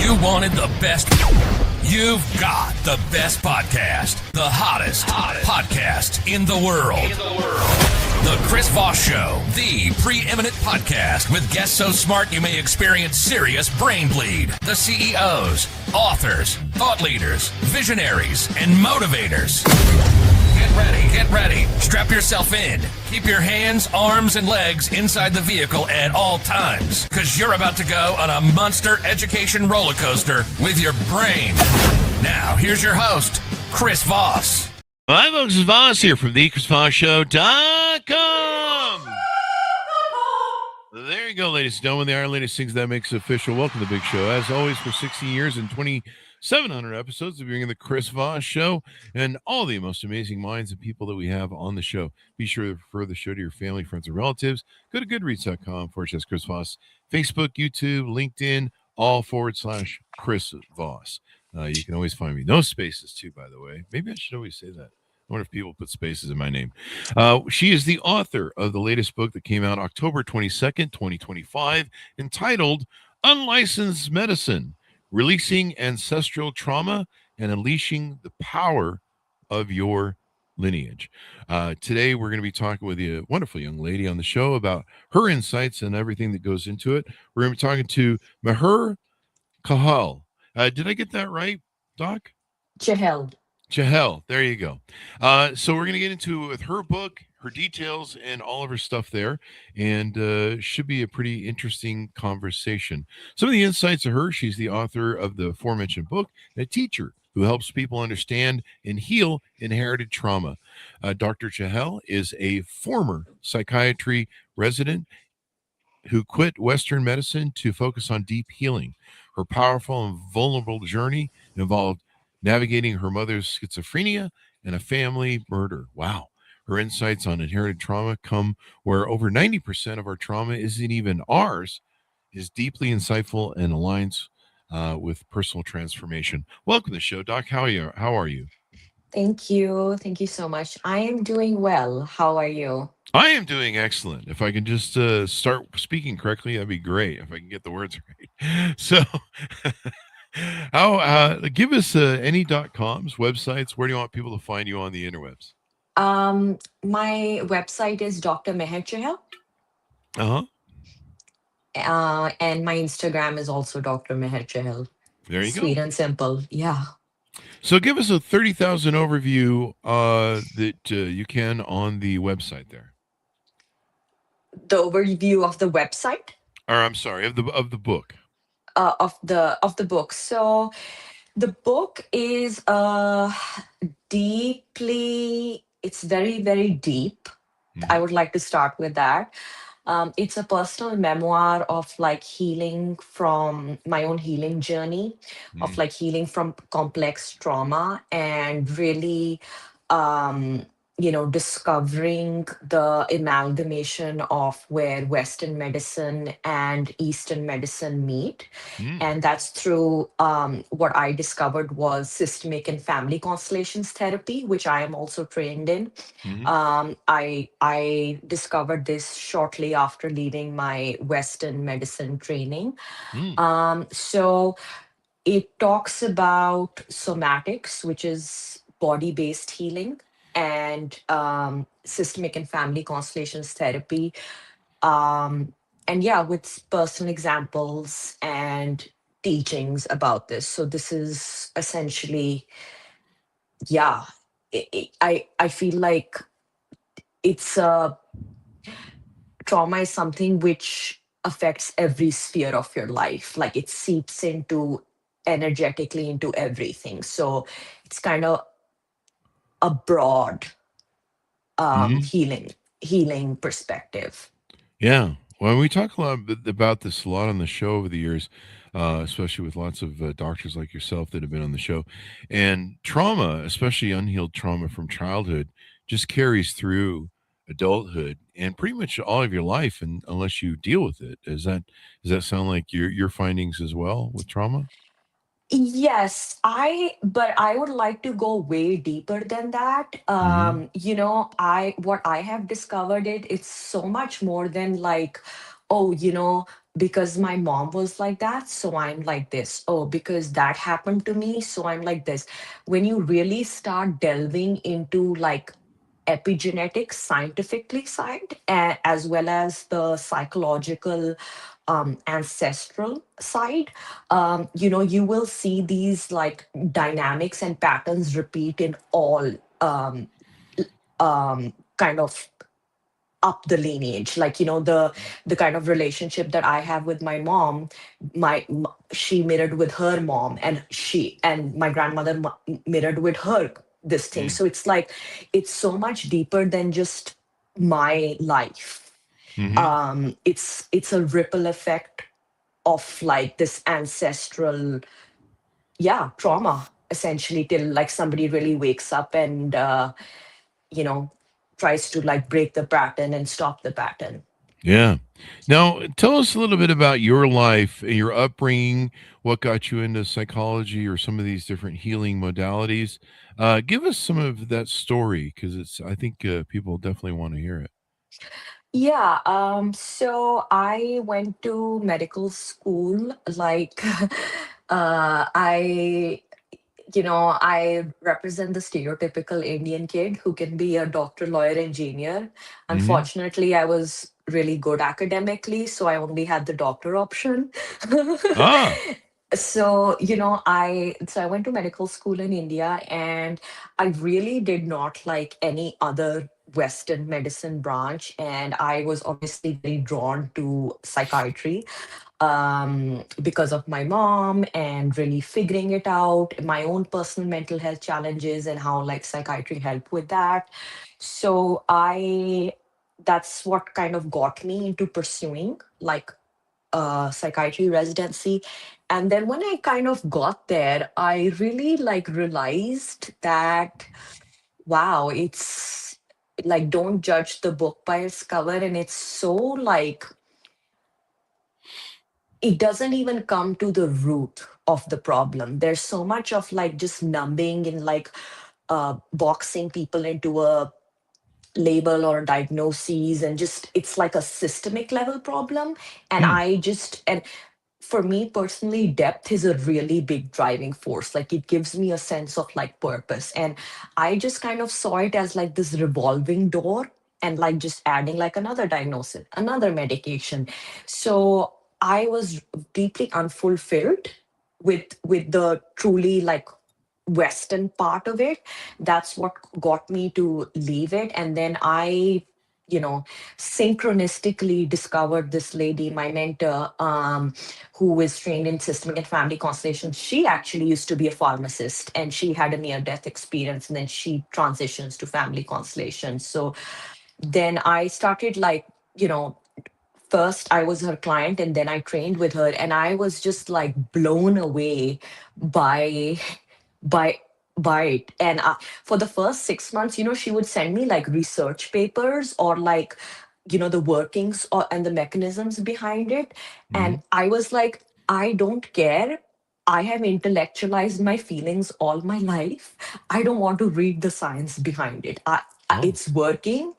You wanted the best. You've got the best podcast. The hottest podcast in the world. The Chris Voss Show, the preeminent podcast with guests so smart you may experience serious brain bleed. The CEOs, authors, thought leaders, visionaries, and motivators. Get ready. Strap yourself in. Keep your hands, arms, and legs inside the vehicle at all times, because you're about to go on a monster education roller coaster with your brain. Now, here's your host, Chris Voss. Hi, folks. It's Voss here from thechrisvossshow.com. There you go, ladies and gentlemen. The Iron Lady sings that makes it official. Welcome to the big show. As always, for 16 years and 2,700 episodes of bringing the Chris Voss Show and all the most amazing minds and people that we have on the show. Be sure to refer the show to your family, friends, and relatives. Go to goodreads.com/Chris Voss. Facebook, YouTube, LinkedIn, all /Chris Voss. You can always find me. No spaces, too, by the way. Maybe I should always say that. I wonder if people put spaces in my name. She is the author of the latest book that came out October 22nd, 2025, entitled Unlicensed Medicine, Releasing Ancestral Trauma and Unleashing the Power of Your Lineage. Today, we're going to be talking with a wonderful young lady on the show about her insights and everything that goes into it. We're going to be talking to Chahal. Did I get that right, Doc? Chahal, there you go. So we're going to get into with her book, her details, and all of her stuff there, and should be a pretty interesting conversation. Some of the insights of her: she's the author of the aforementioned book, and a teacher who helps people understand and heal inherited trauma. Dr. Chahal is a former psychiatry resident who quit Western medicine to focus on deep healing. Her powerful and vulnerable journey involved navigating her mother's schizophrenia and a family murder. Wow. Her insights on inherited trauma come where over 90% of our trauma isn't even ours, is deeply insightful and aligns with personal transformation. Welcome to the show, Doc. How are you? Thank you. Thank you so much. I am doing well. How are you? I am doing excellent. If I can just start speaking correctly, that'd be great. If I can get the words right. So give us any .coms, websites. Where do you want people to find you on the interwebs? My website is Dr. Meher Chahal. And my Instagram is also Dr. Meher Chahal. There you go. Sweet and simple. Yeah. So give us a 30,000 overview that you can on the website there. The overview of the website? Or I'm sorry, of the book. Of the book. So the book is it's very, very deep. I would like to start with that. It's a personal memoir of like healing from my own healing journey, of like healing from complex trauma, and really discovering the amalgamation of where Western medicine and Eastern medicine meet. And that's through what I discovered was systemic and family constellations therapy, which I am also trained in. I discovered this shortly after leaving my Western medicine training. So it talks about somatics, which is body-based healing, and systemic and family constellations therapy. With personal examples and teachings about this. So this is essentially, I feel like trauma is something which affects every sphere of your life. Like it seeps energetically into everything. So it's kind of a broad healing perspective. Yeah. Well, we talk a lot about this a lot on the show over the years, especially with lots of doctors like yourself that have been on the show. And trauma, especially unhealed trauma from childhood, just carries through adulthood and pretty much all of your life, and unless you deal with it. Does that sound like your findings as well with trauma? Yes, but I would like to go way deeper than that. What I have discovered it's so much more than like, because my mom was like that, so I'm like this. Oh, because that happened to me, so I'm like this. When you really start delving into like epigenetics scientifically side, as well as the psychological ancestral side, you will see these like dynamics and patterns repeat in all kind of up the lineage, like the kind of relationship that I have with my mom. She mirrored with her mom, and she and my grandmother mirrored with her this thing. Mm. So it's like it's so much deeper than just my life. Hmm. It's a ripple effect of like this ancestral, yeah, trauma, essentially, till like somebody really wakes up and you know tries to like break the pattern and stop the pattern. Yeah. Now, tell us a little bit about your life and your upbringing. What got you into psychology or some of these different healing modalities? Give us some of that story because it's. I think people definitely want to hear it. Yeah, so I went to medical school, like I I represent the stereotypical Indian kid who can be a doctor, lawyer, engineer. Hmm. Unfortunately, I was really good academically, so I only had the doctor option. Ah. So I went to medical school in India, and I really did not like any other Western medicine branch, and I was obviously very drawn to psychiatry because of my mom and really figuring it out, my own personal mental health challenges, and how like psychiatry helped with that. So I that's what kind of got me into pursuing like psychiatry residency. And then when I kind of got there, I really like realized that, wow, it's like don't judge the book by its cover. And it's so like, it doesn't even come to the root of the problem. There's so much of like just numbing and like boxing people into a label or diagnoses, and just it's like a systemic level problem. And Hmm. for me personally, depth is a really big driving force. Like it gives me a sense of like purpose, and I just kind of saw it as like this revolving door, and like just adding like another diagnosis, another medication. So I was deeply unfulfilled with the truly like Western part of it. That's what got me to leave it. And then I, you know, synchronistically discovered this lady, my mentor, who is trained in systemic and family constellations. She actually used to be a pharmacist, and she had a near death experience, and then she transitions to family constellations. So then I started like, first I was her client, and then I trained with her, and I was just like blown away by by by it. And for the first 6 months, she would send me like research papers, or like the workings and the mechanisms behind it. Hmm. And I was like, I don't care. I have intellectualized my feelings all my life. I don't want to read the science behind it. Oh. It's working,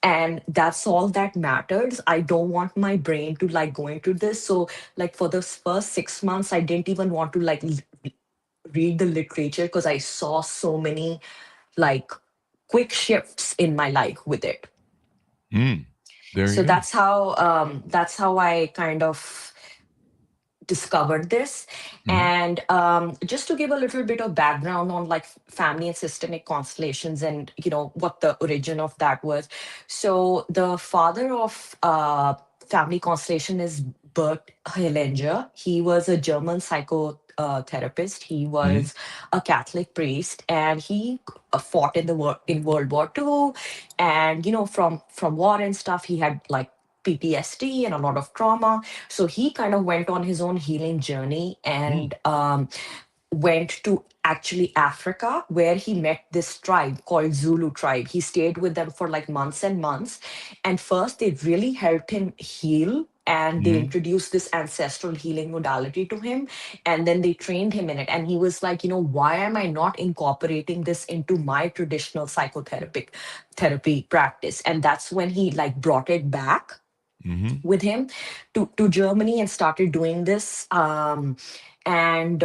and that's all that matters. I don't want my brain to like go into this. So like for the first 6 months, I didn't even want to like read the literature, because I saw so many like quick shifts in my life with it. Mm. There So you go. that's how I kind of discovered this. Hmm. And just to give a little bit of background on like family and systemic constellations, and what the origin of that was. So the father of family constellation is Bert Hellinger. He was a German psychotherapist. He Hmm. was a Catholic priest, and he fought in the in World War II. And from war and stuff, he had like PTSD and a lot of trauma. So he kind of went on his own healing journey, Mm. and went to actually Africa, where he met this tribe called Zulu tribe. He stayed with them for like months and months. And first, they really helped him heal. And they Hmm. introduced this ancestral healing modality to him. And then they trained him in it. And he was like, why am I not incorporating this into my traditional psychotherapy practice? And that's when he like brought it back. with him to Germany and started doing this. And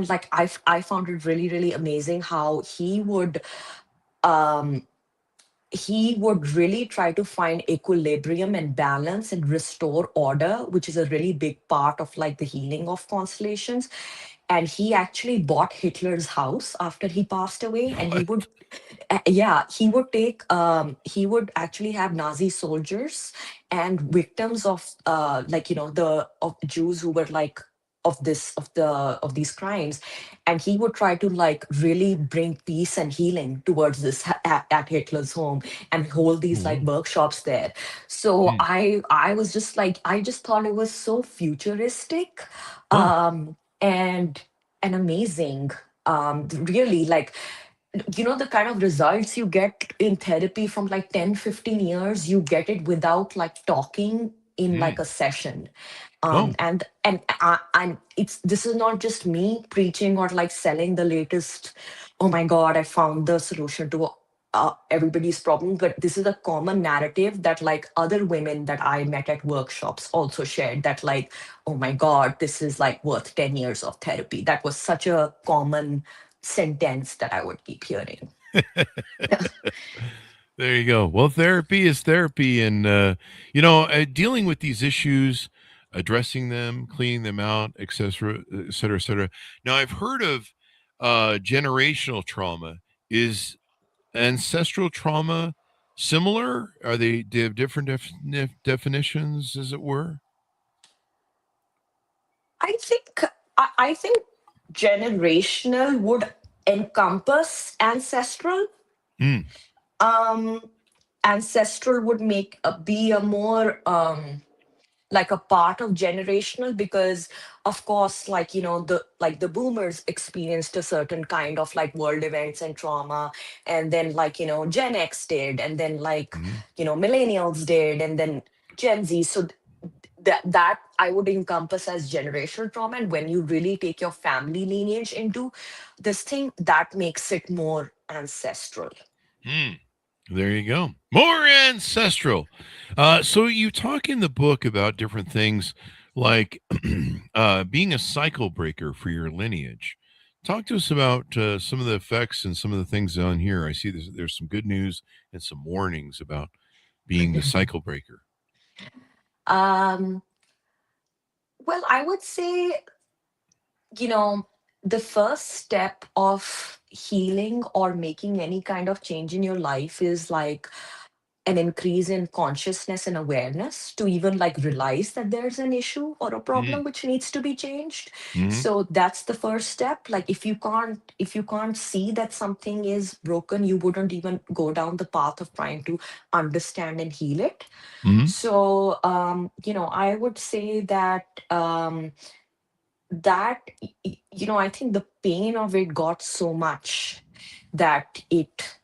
like I found it really, really amazing how um, he would really try to find equilibrium and balance and restore order, which is a really big part of like the healing of constellations. And he actually bought Hitler's house after he passed away, and he What? would yeah, he would actually have Nazi soldiers and victims of the of Jews who were like of these crimes, and he would try to like really bring peace and healing towards this at Hitler's home and hold Oh, these like wow. workshops there. So Hmm. I was just like, I just thought it was so futuristic, Huh. and amazing. Really, like, the kind of results you get in therapy from like 10-15 years, you get it without like talking in like Hmm. a session. Oh. And it's this is not just me preaching or like selling the latest, oh my god, I found the solution to everybody's problem, but this is a common narrative that like other women that I met at workshops also shared, that like, oh my god, this is like worth 10 years of therapy. That was such a common sentence that I would keep hearing. There you go. Well, therapy is therapy, and dealing with these issues, addressing them, cleaning them out, etc., et cetera, et cetera. Now, I've heard of generational trauma. Is ancestral trauma similar? Are they? Do they have different definitions, as it were? I think I think generational would encompass ancestral. Hmm. Um, Ancestral would make be a more like a part of generational, because of course, like, the boomers experienced a certain kind of like world events and trauma, and then like, Gen X did, and then like, Hmm. millennials did, and then Gen Z. So that I would encompass as generational trauma. And when you really take your family lineage into this thing, that makes it more ancestral. Hmm. There you go. More ancestral. So you talk in the book about different things like being a cycle breaker for your lineage. Talk to us about some of the effects and some of the things on here. I see there's some good news and some warnings about being the cycle breaker. um well, I would say, you know, the first step of healing or making any kind of change in your life is like an increase in consciousness and awareness to even like realize that there's an issue or a Mm-hmm. problem which needs to be changed. Mm-hmm. So that's the first step. Like, if you can't see that something is broken, you wouldn't even go down the path of trying to understand and heal it. Mm-hmm. So I would say that I think the pain of it got so much that it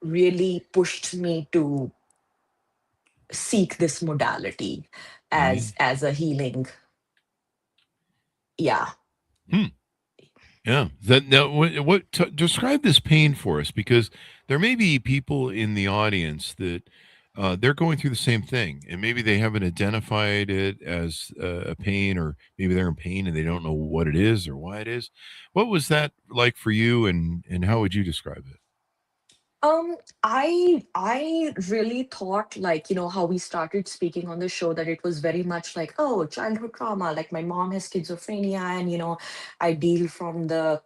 really pushed me to seek this modality Mm-hmm. as a healing. Yeah. Hmm. Yeah. That now, describe this pain for us, because there may be people in the audience that they're going through the same thing, and maybe they haven't identified it as a pain, or maybe they're in pain and they don't know what it is or why it is. What was that like for you, and how would you describe it? I really thought, like, how we started speaking on the show, that it was very much like, oh, childhood trauma. Like, my mom has schizophrenia, and I deal from the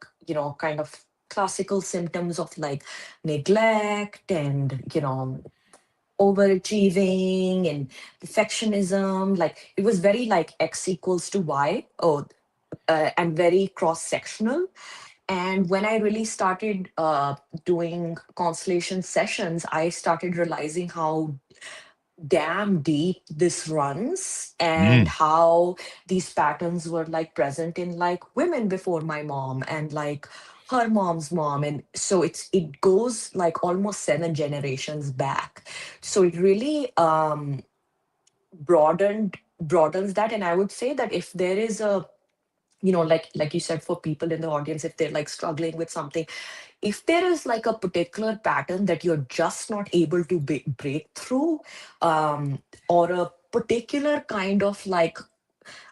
kind of classical symptoms of like neglect and overachieving and perfectionism. Like, it was very like X equals to Y. Oh, and very cross sectional. And when I really started doing constellation sessions, I started realizing how damn deep this runs, and Mm. how these patterns were like present in like women before my mom and like her mom's mom. And so it goes like almost 7 generations back. So it really broadens that. And I would say that if there is a, like you said, for people in the audience, if they're like struggling with something, if there is like a particular pattern that you're just not able to break through, or a particular kind of like,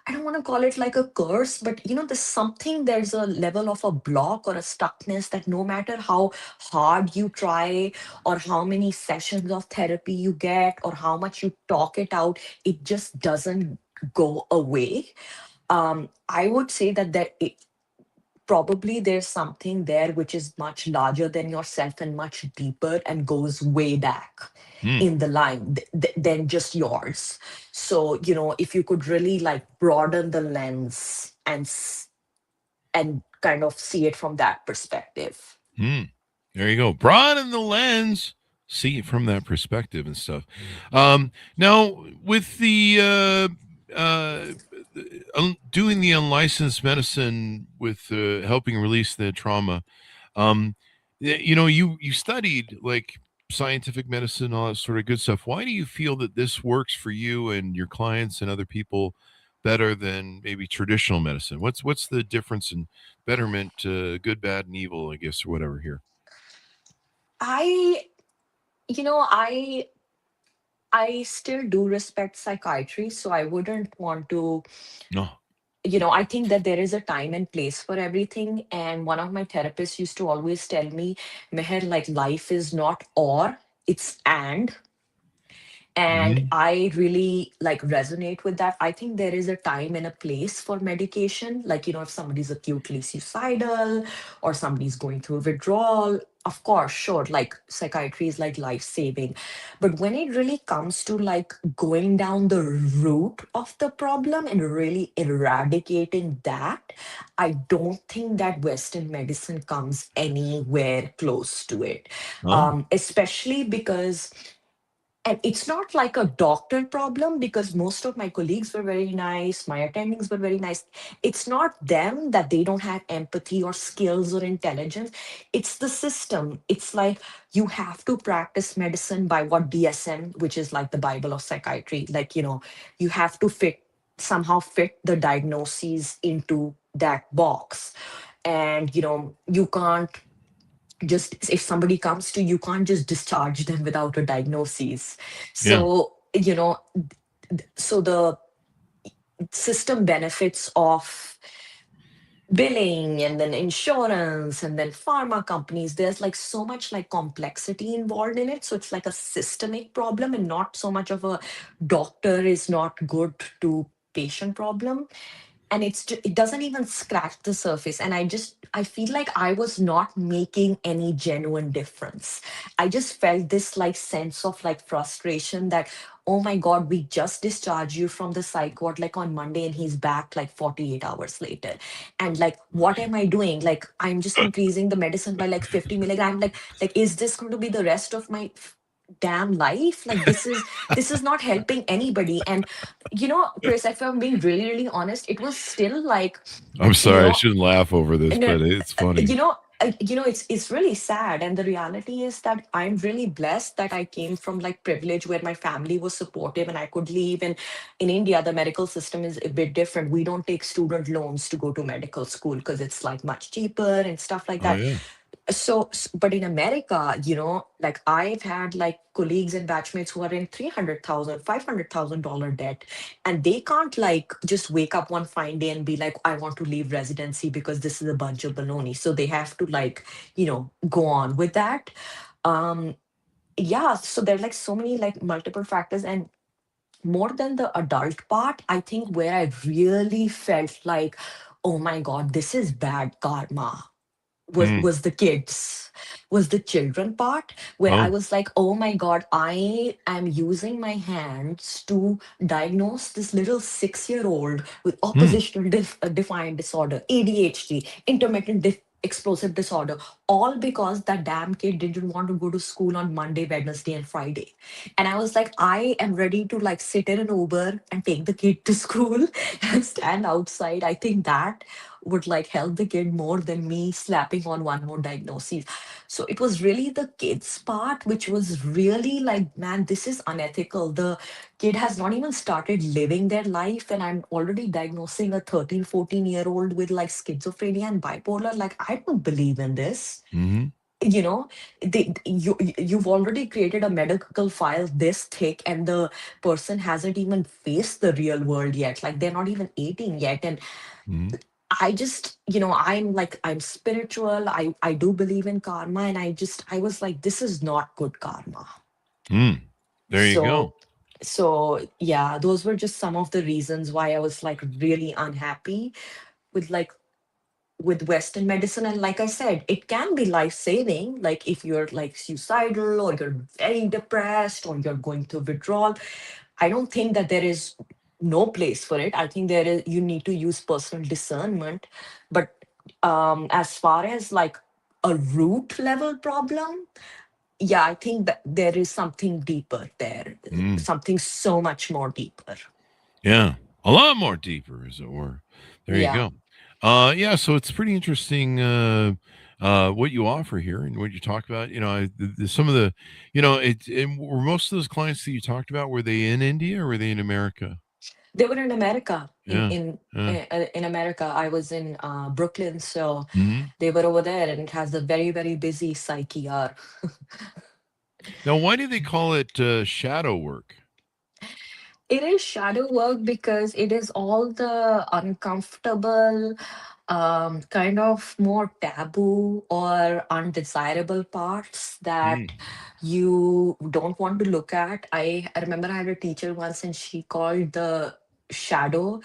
I don't want to call it like a curse, but there's a level of a block or a stuckness that no matter how hard you try, or how many sessions of therapy you get, or how much you talk it out, it just doesn't go away. I would say that probably there's something there which is much larger than yourself and much deeper and goes way back in the line than just yours. So, if you could really like broaden the lens and kind of see it from that perspective. There you go. Broaden the lens. See it from that perspective and stuff. Now, with the doing the unlicensed medicine with helping release the trauma, you studied like scientific medicine, all that sort of good stuff. Why do you feel that this works for you and your clients and other people better than maybe traditional medicine? What's the difference in betterment, good, bad, and evil, I guess, or whatever here? I, you know, I still do respect psychiatry, so I wouldn't want to, No. I think that there is a time and place for everything. And one of my therapists used to always tell me, Meher, like life is not or, it's and. And I really like resonate with that. I think there is a time and a place for medication. Like, if somebody's acutely suicidal or somebody's going through withdrawal, of course, sure, like psychiatry is like life saving. But when it really comes to like going down the root of the problem and really eradicating that, I don't think that Western medicine comes anywhere close to it. Especially because, and it's not like a doctor problem, because most of my colleagues were very nice, my attendings were very nice. It's not them that they don't have empathy or skills or intelligence. It's the system. It's like you have to practice medicine by what DSM, which is like the Bible of psychiatry. Like, you have to somehow fit the diagnoses into that box. And, you can't just, if somebody comes to you, you can't just discharge them without a diagnosis. So so the system benefits of billing and then insurance and then pharma companies, there's like so much like complexity involved in it, so it's like a systemic problem and not so much of a doctor is not good to patient problem. And it doesn't even scratch the surface. And I feel like I was not making any genuine difference. I just felt this like sense of like frustration that, oh my god, we just discharged you from the psych ward like on Monday and he's back like 48 hours later. And like, what am I doing? Like, I'm just increasing the medicine by like 50 milligram. Like is this going to be the rest of my damn life? Like, this is not helping anybody. And Chris, if I'm being really, really honest, it was still like, I'm sorry, I shouldn't laugh over this, no, but it's funny. It's really sad. And the reality is that I'm really blessed that I came from like privilege where my family was supportive and I could leave. And in India, the medical system is a bit different. We don't take student loans to go to medical school because it's like much cheaper and stuff like that. But in America, like I've had like colleagues and batchmates who are in $300,000, $500,000 debt, and they can't like just wake up one fine day and be like, I want to leave residency because this is a bunch of baloney. So they have to like, go on with that. So there are like so many like multiple factors. And more than the adult part, I think where I really felt like, oh my God, this is bad karma, was the children part, where I was like, oh my god, I am using my hands to diagnose this little 6-year-old with oppositional defiant disorder, ADHD, intermittent explosive disorder, all because that damn kid didn't want to go to school on Monday, Wednesday, and Friday. And I was like, I am ready to like sit in an Uber and take the kid to school and stand outside. I think that would like help the kid more than me slapping on one more diagnosis. So it was really the kid's part, which was really like, man, this is unethical. The kid has not even started living their life, and I'm already diagnosing a 13, 14-year-old with like schizophrenia and bipolar. Like, I don't believe in this. you know, you've already created a medical file this thick, and the person hasn't even faced the real world yet. Like they're not even 18 yet. And Mhm. I just, I'm spiritual. I do believe in karma, and I was like, this is not good karma. Mm. There you go. So, yeah, those were just some of the reasons why I was like really unhappy with like with Western medicine. And like I said, it can be life saving. Like if you're like suicidal, or you're very depressed, or you're going through withdrawal, I don't think that there is no place for it. I think there is, you need to use personal discernment. But as far as like a root level problem, yeah, I think that there is something deeper there, Mm. something so much more deeper. Yeah, a lot more deeper, as it were. There you Yeah. go. Yeah, so it's pretty interesting what you offer here and what you talk about. Some of the, were most of those clients that you talked about, were they in India or were they in America? They were in America. Yeah. Yeah. In America, I was in Brooklyn, so Hmm. they were over there, and it has a very very busy psyche R. Now, why do they call it shadow work? It is shadow work because it is all the uncomfortable, kind of more taboo or undesirable parts that Mm. you don't want to look at. I remember I had a teacher once, and she called the shadow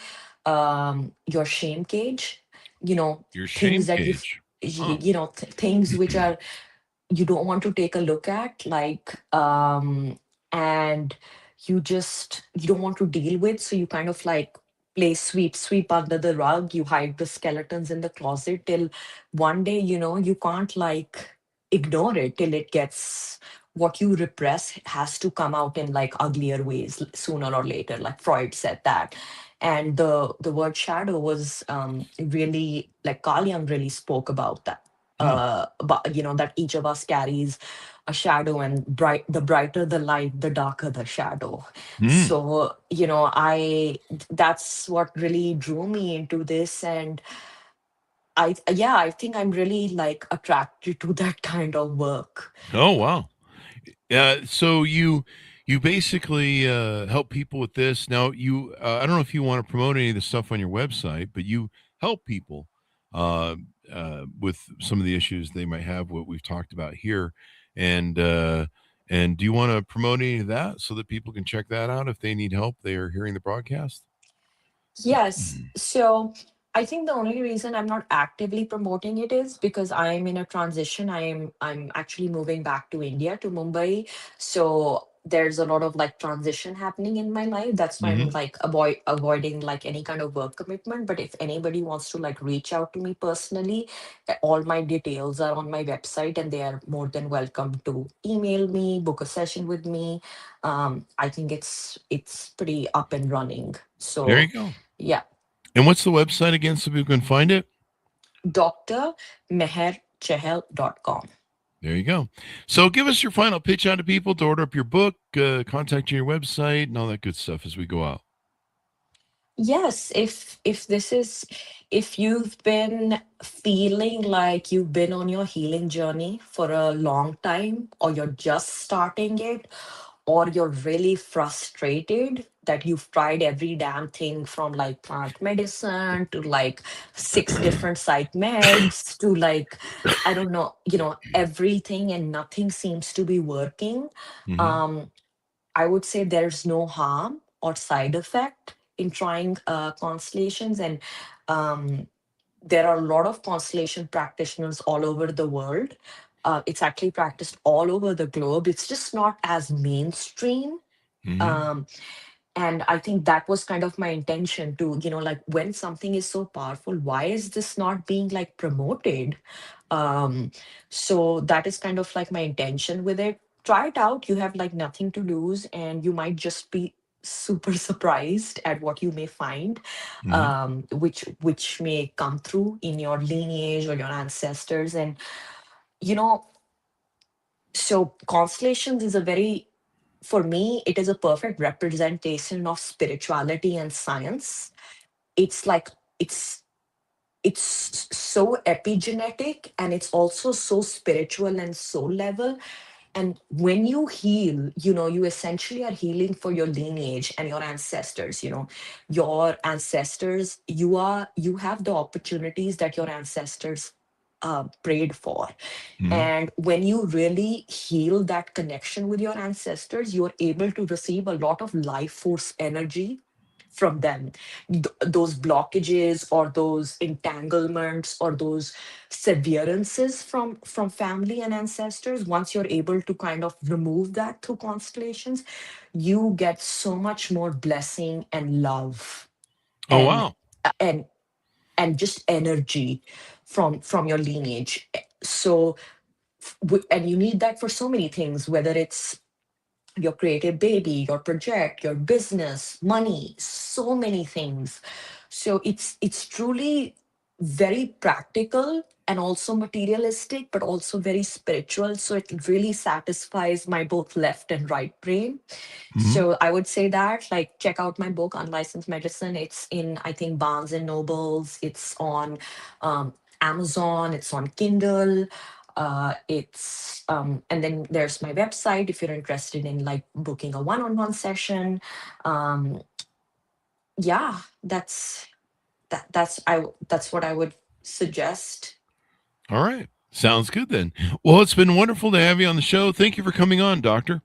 your shame cage. You know, Your shame things that cage. Huh. things which are you don't want to take a look at, like and you don't want to deal with, so you kind of like play sweep under the rug. You hide the skeletons in the closet till one day, you can't like ignore it, till it gets, what you repress has to come out in like uglier ways sooner or later. Like Freud said that. And the word shadow was really, like Carl Jung really spoke about that. Hmm. But that each of us carries a shadow, and the brighter the light, the darker the shadow. Mm. So that's what really drew me into this. And I think I'm really like attracted to that kind of work. Oh, wow. So you basically help people with this. Now, I don't know if you want to promote any of the stuff on your website, but you help people uh, with some of the issues they might have. What we've talked about here, and do you want to promote any of that so that people can check that out if they need help? They are hearing the broadcast. Yes. So I think the only reason I'm not actively promoting it is because I'm in a transition. I'm actually moving back to India, to Mumbai. So there's a lot of like transition happening in my life. That's why I'm Mm-hmm. like avoiding like any kind of work commitment. But if anybody wants to like reach out to me personally, all my details are on my website, and they are more than welcome to email me, book a session with me. I think it's pretty up and running. There you So go. yeah, And what's the website again so people can find it? drmeherchahal.com. There you go. So give us your final pitch out to people to order up your book, contact your website, and all that good stuff as we go out. Yes, if you've been feeling like you've been on your healing journey for a long time, or you're just starting it, or you're really frustrated that you've tried every damn thing, from like plant medicine to like six different psych meds to like, I don't know, everything, and nothing seems to be working. Mm-hmm. um I would say there's no harm or side effect in trying constellations. And um, there are a lot of constellation practitioners all over the world. It's actually practiced all over the globe. It's just not as mainstream. Mm-hmm. Um, and I think that was kind of my intention to, like, when something is so powerful, why is this not being like promoted? um so that is kind of like my intention with it. Try it out. You have like nothing to lose, and you might just be super surprised at what you may find, Mm-hmm. which may come through in your lineage or your ancestors. And you know so constellations is a very, for me, it is a perfect representation of spirituality and science. It's like it's so epigenetic, and it's also so spiritual and soul level. And when you heal, you essentially are healing for your lineage and your ancestors. Your ancestors, you have the opportunities that your ancestors prayed for. And when you really heal that connection with your ancestors, you're able to receive a lot of life force energy from them. Those blockages or those entanglements or those severances from family and ancestors, once you're able to kind of remove that through constellations, you get so much more blessing and love. Oh, and wow. and and just energy from your lineage. So and you need that for so many things, whether it's your creative baby, your project, your business, money, so many things. So it's truly very practical and also materialistic, but also very spiritual. So it really satisfies my both left and right brain. So I would say that, like, check out my book, Unlicensed Medicine. It's in, I think, Barnes and Nobles. It's on Amazon. It's on Kindle. And then there's my website if you're interested in like booking a one-on-one session. Yeah, that's what I would suggest. All right. Sounds good then. Well, it's been wonderful to have you on the show. Thank you for coming on, Doctor.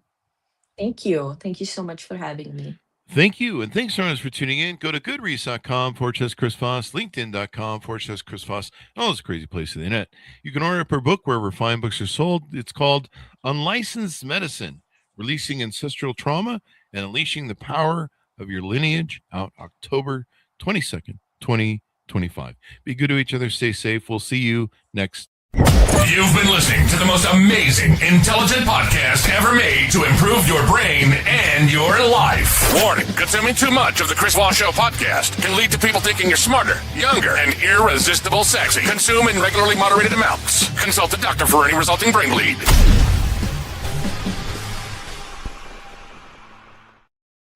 Thank you. Thank you so much for having me. Thank you. And thanks, friends, for tuning in. Go to goodreads.com/Chris Voss, LinkedIn.com/Chris Voss, all those crazy places on the internet. You can order up her book wherever fine books are sold. It's called Unlicensed Medicine, Releasing Ancestral Trauma and Unleashing the Power of Your Lineage, out October 22nd, 2025. Be good to each other. Stay safe. We'll see you next. You've been listening to the most amazing, intelligent podcast ever made to improve your brain and your life. Warning, consuming too much of the Chris Voss Show podcast can lead to people thinking you're smarter, younger, and irresistible sexy. Consume in regularly moderated amounts. Consult a doctor for any resulting brain bleed.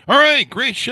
All right, great show.